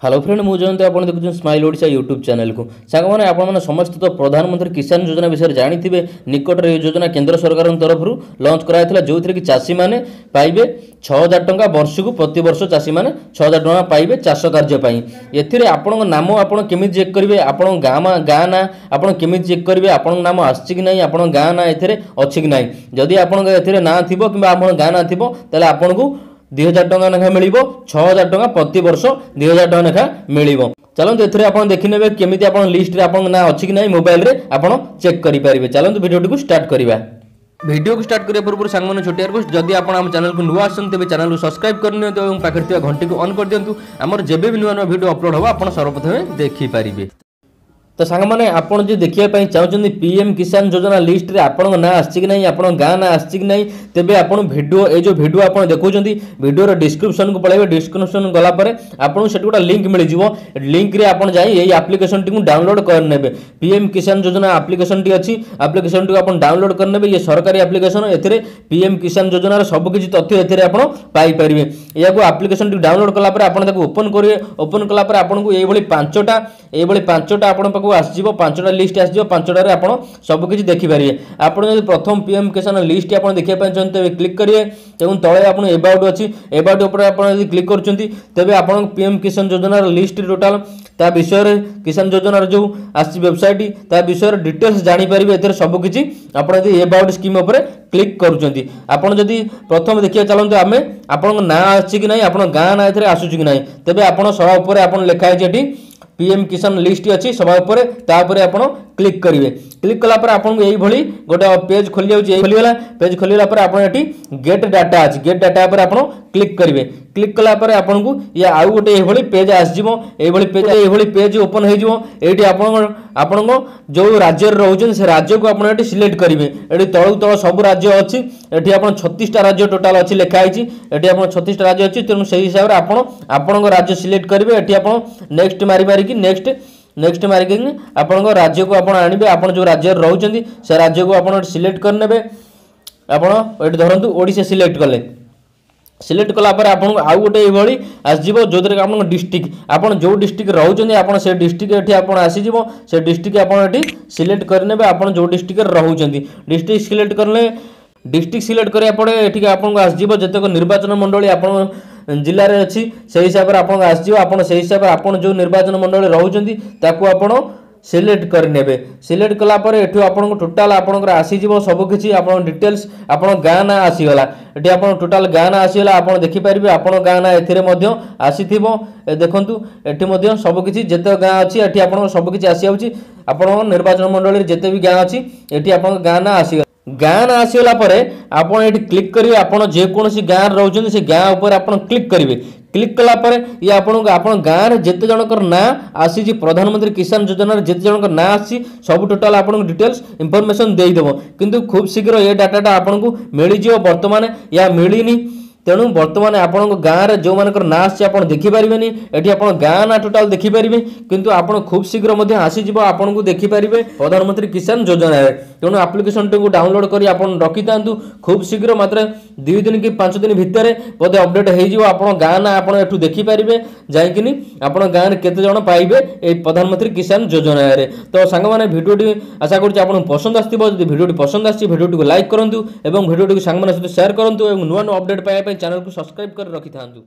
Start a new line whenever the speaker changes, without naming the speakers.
Hello friend मुझे जयंत आप देखुं smile Odisha YouTube channel को सागମାନେ ଆପଣମାନେ समस्त तो प्रधानमंत्री किसान योजना विषय जानिथिबे निकट रे योजना केंद्र सरकार तरफ लॉन्च कराइथिला जोथरे कि चासी माने पाइबे 6000 टंका वर्ष को प्रति वर्ष चासी माने 6000 टंका पाइबे चाष कार्य पई एथिरे आपन नाम आपन केमि चेक करिवे आपन गाँ ना आपन केमि चेक करिवे आपन नाम आछि कि नै आपन गाँ ना एथिरे अछि कि नै जदि आपन एथिरे ना थिबो किबा आपन गाँ ना थिबो तले आपन को 2000 टंका लेखा मिल 6000 टंका प्रति वर्ष 2000 टंका लेखा मिल चलते एथरे आपन देखिनेबे केमिति आपन लिस्ट रे आपन ना अछि कि नै मोबाइल रे आपन चेक करि परिबे। चलते वीडियो को स्टार्ट करिबा। वीडियो को स्टार्ट करिया पूर्व सांग माने छोटिया रिक्वेस्ट जदि आपन हम चैनल को नुआ आसन तेबे चैनल को सब्सक्राइब करनियंतु एवं पाखर थिया घंटी को ऑन कर दियंतु हमर जेबे भी नुआ वीडियो अपलोड होबा आपन सर्वप्रथमे देखि परिबे। तो सांग माने आपन जे देखिया पई चाहउछन्ती पीएम किसान योजना लिस्ट रे आपन ना आछि कि नै आपन गाँ ना आछि कि नै तेबे आपन वीडियो ए जो वीडियो आपन देखउछन्ती वीडियो रो डिस्क्रिप्शन को पळेबे डिस्क्रिप्शन गला परे आपन सेट गोटा लिंक मिल जिवो लिंक रे आपन जाई एई एप्लीकेशन टी को डाउनलोड कर नेबे पीएम किसान योजना एप्लीकेशन टी अछि एप्लीकेशन टी आपन डाउनलोड कर नेबे ये सरकारी एप्लीकेशन एथिरे पीएम किसान योजना रो सब किछि तथ्य एथिरे आपन पाई परिबे या को एप्लीकेशन टी डाउनलोड कला परे आपन ताको ओपन करिवे ओपन कला परे आपन को एई भली पांचटा आपन आसजिवो पांचटा लिस्ट आसजिवो पांचटा रे आपण सब किछि देखि परिबे। आपण जदि प्रथम पीएम किसान लिस्ट आपण देखिया पय चनते क्लिक करिवे एवं तळे आपण एबाउट अछि एबाउट ऊपर आपण जदि क्लिक करचंती तबे आपण पीएम किसान योजना रो लिस्ट टोटल ता विषय रे किसान योजना रो जो आसी वेबसाइट ता विषय रे डिटेल्स जानि परिबे एथरे सब किछि आपण जदि एबाउट स्कीम ऊपर क्लिक करचंती आपण जदि प्रथम देखिया चलंतु आमे आपण ना आछि कि नै आपण गाँ ना एथरे आसुछि कि नै तबे आपण सभा ऊपर आपण लेखा है जेठी पीएम किसान लिस्ट अच्छी सभा ऊपर तापर आपण क्लिक करिवे क्लिक कला पर आपन एई भली गोटा पेज खोली जाउची एई खोलीला पेज खोलीला पर आपन एठी गेट डाटा अछि गेट डाटा पर आपन क्लिक करिवे क्लिक कला पर आपन को या आउ गोटे एई भली पेज आसीजिवो एई भली पेज ओपन हे जिवो एठी आपन को जो राज्य रे रहउछन से राज्य को आपन एठी सिलेक्ट करिवे एठी तळु तळ सब राज्य अछि एठी आपन 36 टा राज्य टोटल अछि लेखा आइछि एठी आपन 36 टा राज्य अछि तेनु सेही हिसाब रे आपन को राज्य सिलेक्ट करिवे एठी आपन नेक्स्ट मारी कि नेक्स्ट मार्किंग आपन को राज्य को आपन आनिबे आपन जो राज्य रहउचंती से राज्य को आपन सिलेक्ट करनेबे आपन एठी धरंतु ओडिसा सिलेक्ट कले सिलेक्ट कला पर आपन आउ गोटे ए भली आसीजिवो जोदरे आपन डिस्ट्रिक्ट आपन जो डिस्ट्रिक्ट रहउचंती आपन से डिस्ट्रिक्ट एठी आपन आसीजिवो से डिस्ट्रिक्ट आपन एठी सिलेक्ट करनेबे आपन जो डिस्ट्रिक्ट रहउचंती डिस्ट्रिक्ट सिलेक्ट करले डिस्ट्रिक्ट सिलेक्ट करिया पड़े एठी आपन को आसीजिवो जतेक निर्वाचन मंडली आपन जिल्ला रे अछि से हिसाब रे आपन आसीजिवो आपन से हिसाब रे आपन जो निर्वाचन मंडली रहउचंती ताको आपन सिलेक्ट करनेबे सिलेक्ट कला पर एठु आपन को टोटल आपन को आसीजिवो सब किछि आपन डिटेल्स आपन गाँ ना आसीगला एठी आपन टोटल गाँ ना आसीगला आपन देखि परिबे आपन गाँ ना एथिरे मध्य आसीथिबो देखंतु एठी मध्य सब किछि जते गाँ अछि एठी आपन सब किछि आसी आउची आपन निर्वाचन मंडली रे जते भी गाँ अछि एठी आपन गाँ ना आसी गाँ ना आसीगला परे आपन एठी क्लिक करिवे आपन जे कोनोसी गाँ रहउछन से गाँ ऊपर आपन क्लिक करिवे क्लिक कला पर ये आपन गाँ रे जते जनकर ना आसी जी प्रधानमंत्री किसान योजना रे जते जनकर ना आसी सब टोटल आपन डिटेल्स इंफॉर्मेशन देई देबो किंतु खूब शीघ्र ये डाटाटा आपन को मिली जिवो वर्तमान या मिलिनी तेणु बर्तमान आपण गाँ रे जो मानकर ना आसी आपण देखि परिबेनी एठी आपण गाँ ना टोटल देखि परिबे किंतु आपण खूब शीघ्र मध्ये आसी जिवो आपण को देखि परिबे प्रधानमंत्री किसान योजना रे तेणु एप्लीकेशन को डाउनलोड करी आपण रखि तांतु खूब शीघ्र मात्र 2 दिन कि 5 दिन भितर पदे अपडेट हे जिवो आपण गाँ ना आपण एठु देखि परिबे जायकिनी आपण गाँ रे केते जण पाइबे ए प्रधानमंत्री किसान योजना रे। तो संग माने वीडियो टी आशा करछि आपण पसंद आस्तिबो जदि वीडियो टी पसंद आछि वीडियो टी को लाइक करंतु एवं वीडियो टी को संग माने सहित शेयर करंतु एवं नुवा नुवा अपडेट पाए चैनल को सब्सक्राइब कर रखि थांतु।